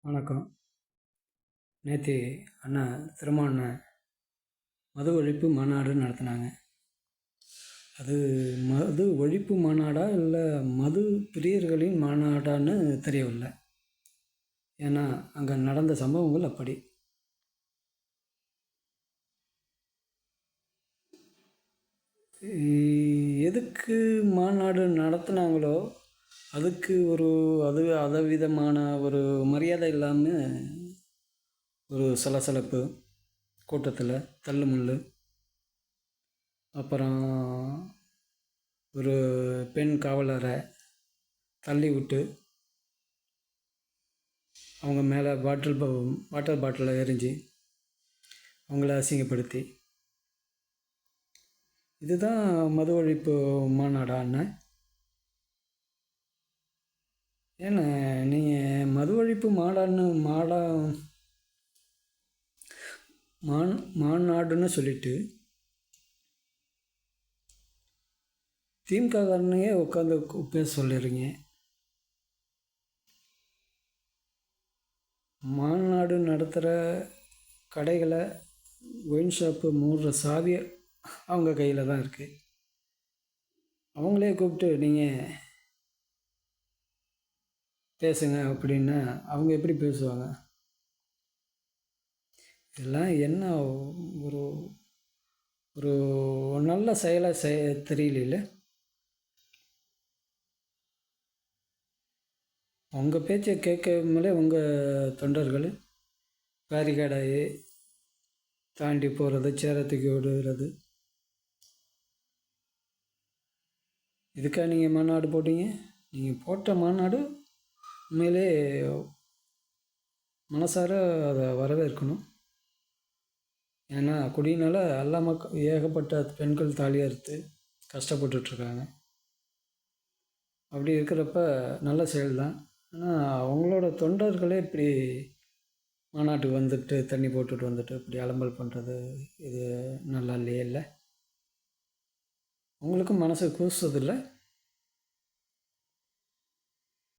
வணக்கம். நேற்று அண்ணா திருமாவண்ண மது ஒழிப்பு மாநாடு நடத்தினாங்க. அது மது ஒழிப்பு மாநாடா இல்லை மது பிரியர்களின் மாநாடான்னு தெரியவில்லை. ஏன்னா அங்கே நடந்த சம்பவங்கள் அப்படி. எதுக்கு மாநாடு நடத்தினாங்களோ அதுக்கு அதை விதமான ஒரு மரியாதை இல்லாமல் ஒரு சலசலப்பு கூட்டத்தில் தள்ளுமுள்ளு. அப்புறம் ஒரு பெண் காவலரை தள்ளி விட்டு அவங்க மேலே வாட்டர் பாட்டிலை எரிஞ்சு அவங்கள அசிங்கப்படுத்தி, இதுதான் மது ஒழிப்பு மாநாடான்னு. ஏன்னா நீங்கள் மது ஒழிப்பு மாநாடுன்னு சொல்லிட்டு திமுககாரனையே உட்காந்து பேச சொல்லிடுறீங்க. மாநாடு நடத்துகிற கடைகளை, ஒயின் ஷாப்பு மூடுற சாவி அவங்க கையில் தான் இருக்குது. அவங்களே கூப்பிட்டு நீங்கள் பேசுங்க அப்படின்னா அவங்க எப்படி பேசுவாங்க? இதெல்லாம் என்ன ஒரு ஒரு நல்ல செயலை தெரியல. உங்கள் பேச்சை கேட்காமலே உங்கள் தொண்டர்கள் பேரிகார்டை தாண்டி போகிறது, சேரை தூக்கி விடுறது. இதுக்காக நீங்கள் மாநாடு போட்டீங்க? நீங்கள் போட்ட மாநாடு உண்மையிலே மனசார அதை வரவேற்கணும். ஏன்னா குடியினால் எல்லா ஏகப்பட்ட பெண்கள் தாலி அறுத்து கஷ்டப்பட்டுட்ருக்காங்க. அப்படி இருக்கிறப்ப நல்ல செயல் தான். ஆனால் அவங்களோட தொண்டர்களே இப்படி மாநாட்டுக்கு வந்துட்டு தண்ணி போட்டுட்டு வந்துட்டு இப்படி அலம்பல் பண்ணுறது, இது நல்லா இல்லையே. இல்லை, உங்களுக்கும் மனசு கூசுறதில்லை?